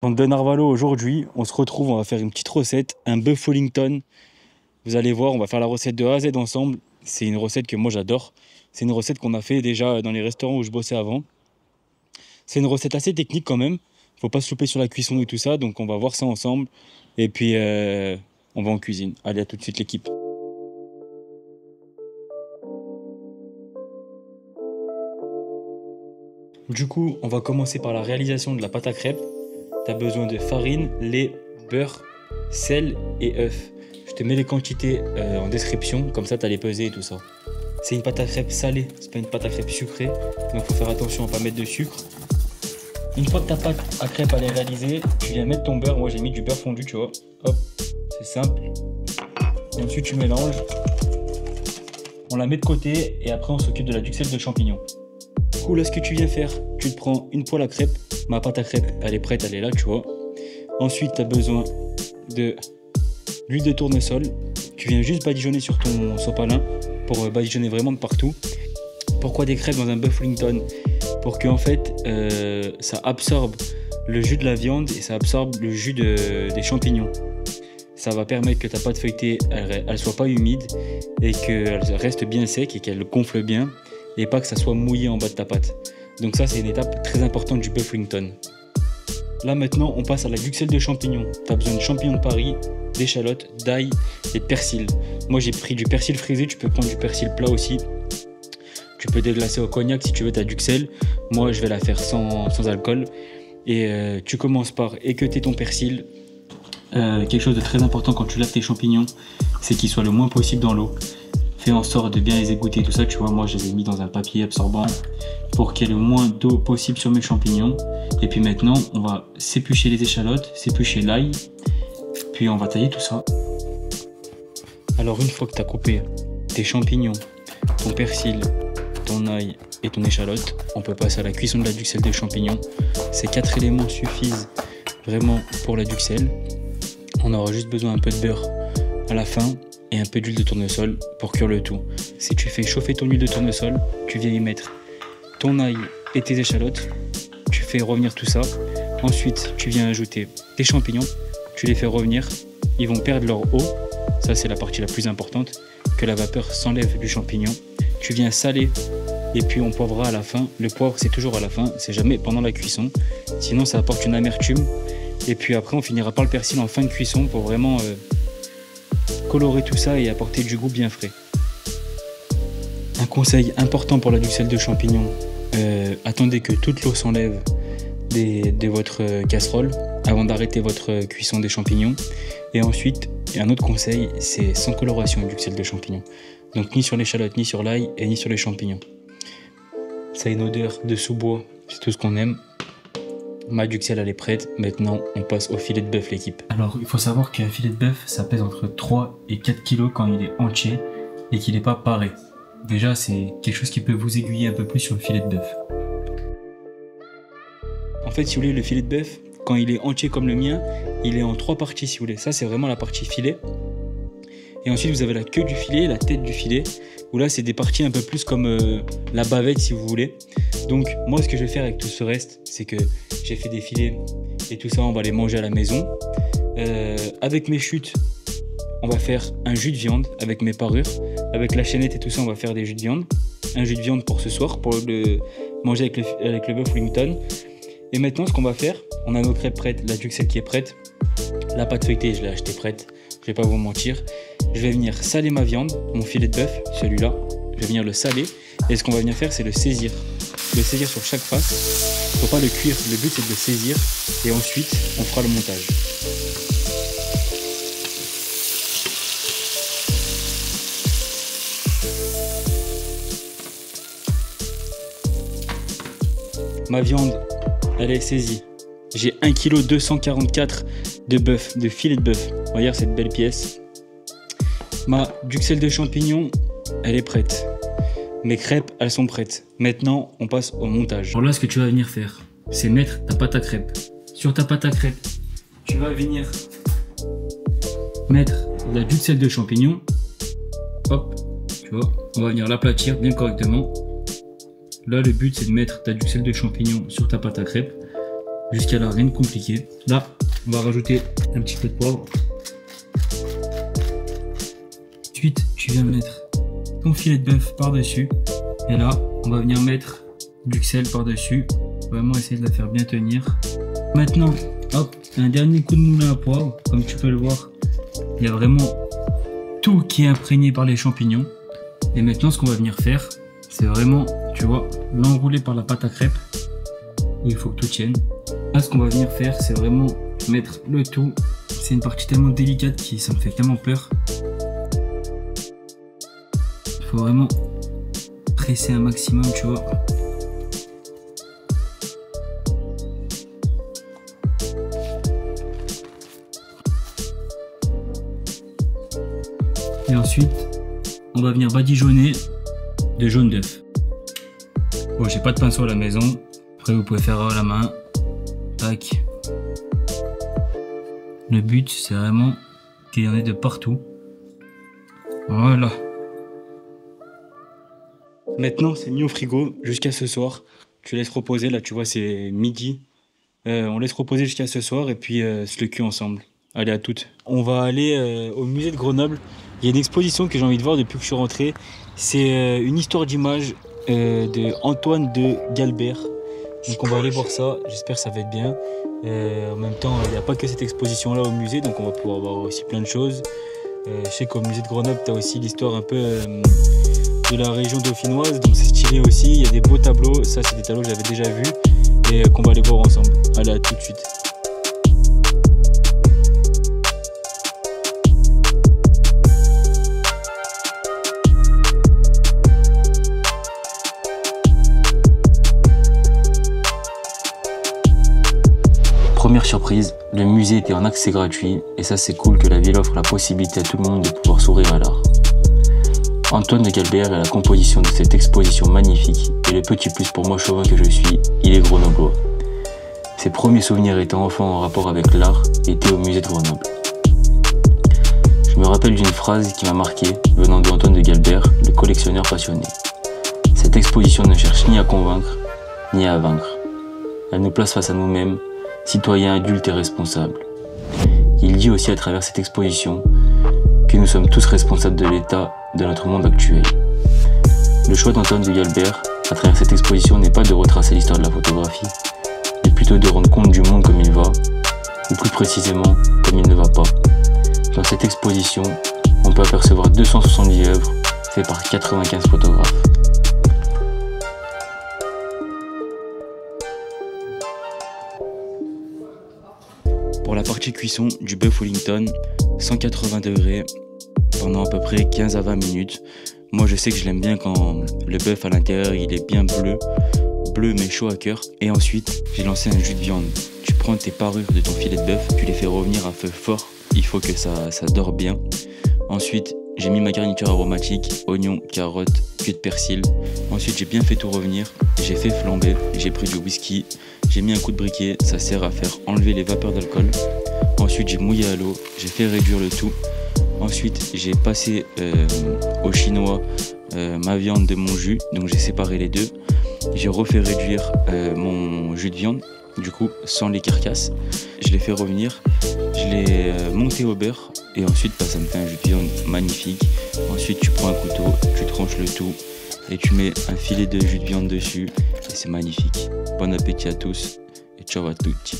Donc de Narvalo, aujourd'hui, on se retrouve, on va faire une petite recette, un bœuf Wellington. Vous allez voir, on va faire la recette de A à Z ensemble. C'est une recette que moi j'adore. C'est une recette qu'on a fait déjà dans les restaurants où je bossais avant. C'est une recette assez technique quand même. Faut pas se louper sur la cuisson et tout ça, donc on va voir ça ensemble. Et puis on va en cuisine. Allez, à tout de suite l'équipe. Du coup, on va commencer par la réalisation de la pâte à crêpes. Tu as besoin de farine, lait, beurre, sel et œufs. Je te mets les quantités en description, comme ça tu as les pesées et tout ça. C'est une pâte à crêpes salée, c'est pas une pâte à crêpes sucrée, donc il faut faire attention à ne pas mettre de sucre. Une fois que ta pâte à crêpes elle est réalisée, tu viens mettre ton beurre. Moi j'ai mis du beurre fondu, tu vois. Hop, c'est simple. Et ensuite tu mélanges. On la met de côté et après on s'occupe de la duxelle de champignons. Du coup là ce que tu viens faire, tu te prends une poêle à crêpes. Ma pâte à crêpes elle est prête, elle est là, tu vois. Ensuite tu as besoin de l'huile de tournesol. Tu viens juste badigeonner sur ton sopalin pour badigeonner vraiment de partout. Pourquoi des crêpes dans un bœuf Wellington? Pour que en fait ça absorbe le jus de la viande et ça absorbe le jus des champignons. Ça va permettre que ta pâte feuilletée elle soit pas humide et qu'elle reste bien sec et qu'elle gonfle bien et pas que ça soit mouillé en bas de ta pâte. Donc ça c'est une étape très importante du bœuf Wellington. Là maintenant on passe à la duxelle de champignons. Tu as besoin de champignons de Paris, d'échalotes, d'ail et de persil. Moi j'ai pris du persil frisé, tu peux prendre du persil plat aussi. Tu peux déglacer au cognac si tu veux ta duxelle. Moi, je vais la faire sans alcool. Et tu commences par équeuter ton persil. Quelque chose de très important quand tu laves tes champignons, c'est qu'ils soient le moins possible dans l'eau. Fais en sorte de bien les égoutter, tout ça. Tu vois, moi, je les ai mis dans un papier absorbant pour qu'il y ait le moins d'eau possible sur mes champignons. Et puis maintenant, on va s'éplucher les échalotes, s'éplucher l'ail. Puis on va tailler tout ça. Alors, une fois que tu as coupé tes champignons, ton persil, ton ail et ton échalote, on peut passer à la cuisson de la duxelle des champignons. Ces 4 éléments suffisent vraiment pour la duxelle. On aura juste besoin un peu de beurre à la fin et un peu d'huile de tournesol pour cuire le tout. Si tu fais chauffer ton huile de tournesol, tu viens y mettre ton ail et tes échalotes, tu fais revenir tout ça. Ensuite, tu viens ajouter tes champignons, tu les fais revenir, ils vont perdre leur eau. Ça, c'est la partie la plus importante, que la vapeur s'enlève du champignon. Tu viens saler et puis on poivrera à la fin. Le poivre c'est toujours à la fin, c'est jamais pendant la cuisson. Sinon ça apporte une amertume. Et puis après on finira par le persil en fin de cuisson pour vraiment colorer tout ça et apporter du goût bien frais. Un conseil important pour la duxelle de champignons, attendez que toute l'eau s'enlève de votre casserole avant d'arrêter votre cuisson des champignons. Et ensuite, un autre conseil, c'est sans coloration une duxelle de champignons. Donc ni sur l'échalote, ni sur l'ail et ni sur les champignons. Ça a une odeur de sous-bois, c'est tout ce qu'on aime. Ma duxelle elle est prête, maintenant on passe au filet de bœuf l'équipe. Alors il faut savoir qu'un filet de bœuf ça pèse entre 3 et 4 kg quand il est entier et qu'il n'est pas paré. Déjà c'est quelque chose qui peut vous aiguiller un peu plus sur le filet de bœuf. En fait si vous voulez le filet de bœuf, quand il est entier comme le mien, il est en 3 parties si vous voulez. Ça c'est vraiment la partie filet. Et ensuite vous avez la queue du filet, la tête du filet, où là c'est des parties un peu plus comme la bavette si vous voulez. Donc moi ce que je vais faire avec tout ce reste, c'est que j'ai fait des filets et tout ça on va les manger à la maison. Avec mes chutes, on va faire un jus de viande avec mes parures. Avec la chaînette et tout ça on va faire des jus de viande. Un jus de viande pour ce soir, pour le manger avec le bœuf Wellington. Et maintenant ce qu'on va faire, on a nos crêpes prêtes, la duxelle qui est prête. La pâte feuilletée je l'ai achetée prête, je vais pas vous mentir. Je vais venir saler ma viande, mon filet de bœuf, celui-là. Je vais venir le saler. Et ce qu'on va venir faire, c'est le saisir. Le saisir sur chaque face. Faut pas le cuire. Le but, c'est de le saisir. Et ensuite, on fera le montage. Ma viande, elle est saisie. J'ai 1,244 kg de bœuf, de filet de bœuf. Regarde cette belle pièce. Ma duxelle de champignons, elle est prête. Mes crêpes, elles sont prêtes. Maintenant, on passe au montage. Alors là, ce que tu vas venir faire, c'est mettre ta pâte à crêpes. Sur ta pâte à crêpes, tu vas venir mettre la duxelle de champignons. Hop, tu vois, on va venir l'aplatir bien correctement. Là, le but, c'est de mettre ta duxelle de champignons sur ta pâte à crêpes. Jusqu'à là, rien de compliqué. Là, on va rajouter un petit peu de poivre. Ensuite, tu viens mettre ton filet de bœuf par-dessus. Et là, on va venir mettre du sel par-dessus. Vraiment essayer de la faire bien tenir. Maintenant, hop, un dernier coup de moulin à poivre. Comme tu peux le voir, il y a vraiment tout qui est imprégné par les champignons. Et maintenant, ce qu'on va venir faire, c'est vraiment, tu vois, l'enrouler par la pâte à crêpes. Il faut que tout tienne. Là, ce qu'on va venir faire, c'est vraiment mettre le tout. C'est une partie tellement délicate qui ça me fait tellement peur. Il faut vraiment presser un maximum, tu vois. Et ensuite, on va venir badigeonner de jaune d'œuf. Bon, j'ai pas de pinceau à la maison. Après, vous pouvez faire à la main. Tac. Le but, c'est vraiment qu'il y en ait de partout. Voilà. Maintenant, c'est mis au frigo jusqu'à ce soir. Tu laisses reposer. Là, tu vois, c'est midi. On laisse reposer jusqu'à ce soir et puis se le cuit ensemble. Allez, à toutes. On va aller au musée de Grenoble. Il y a une exposition que j'ai envie de voir depuis que je suis rentré. C'est une histoire d'image de Antoine de Galbert. Donc on va aller voir ça. J'espère que ça va être bien. En même temps, il n'y a pas que cette exposition-là au musée, donc on va pouvoir voir aussi plein de choses. Je sais qu'au musée de Grenoble, tu as aussi l'histoire un peu de la région dauphinoise, donc c'est stylé aussi. Il y a des beaux tableaux. Ça, c'est des tableaux que j'avais déjà vus et qu'on va aller voir ensemble. Allez, à tout de suite. Première surprise, le musée était en accès gratuit et ça c'est cool que la ville offre la possibilité à tout le monde de pouvoir sourire à l'art. Antoine de Galbert est la composition de cette exposition magnifique et le petit plus pour moi chauvin que je suis, il est grenoblois. Ses premiers souvenirs étant enfant en rapport avec l'art étaient au musée de Grenoble. Je me rappelle d'une phrase qui m'a marqué venant d'Antoine de Galbert, le collectionneur passionné. Cette exposition ne cherche ni à convaincre, ni à vaincre. Elle nous place face à nous-mêmes, citoyens adultes et responsables. Il dit aussi à travers cette exposition que nous sommes tous responsables de l'état de notre monde actuel. Le choix d'Antoine de Galbert à travers cette exposition n'est pas de retracer l'histoire de la photographie, mais plutôt de rendre compte du monde comme il va, ou plus précisément comme il ne va pas. Dans cette exposition, on peut apercevoir 270 œuvres faites par 95 photographes. Pour la partie cuisson du bœuf Wellington, 180 degrés pendant à peu près 15 à 20 minutes. Moi je sais que je l'aime bien quand le bœuf à l'intérieur il est bien bleu mais chaud à cœur. Et ensuite j'ai lancé un jus de viande. Tu prends tes parures de ton filet de bœuf, tu les fais revenir à feu fort, il faut que ça dore bien. Ensuite j'ai mis ma garniture aromatique, oignons, carottes, cuit de persil. Ensuite j'ai bien fait tout revenir, j'ai fait flamber, j'ai pris du whisky, j'ai mis un coup de briquet, ça sert à faire enlever les vapeurs d'alcool. Ensuite j'ai mouillé à l'eau, j'ai fait réduire le tout. Ensuite j'ai passé au chinois ma viande de mon jus, donc j'ai séparé les deux. J'ai refait réduire mon jus de viande, du coup sans les carcasses. Je l'ai fait revenir, je l'ai monté au beurre et ensuite ça me fait un jus de viande magnifique. Ensuite tu prends un couteau, tu tranches le tout et tu mets un filet de jus de viande dessus et c'est magnifique. Bon appétit à tous et ciao à tutti.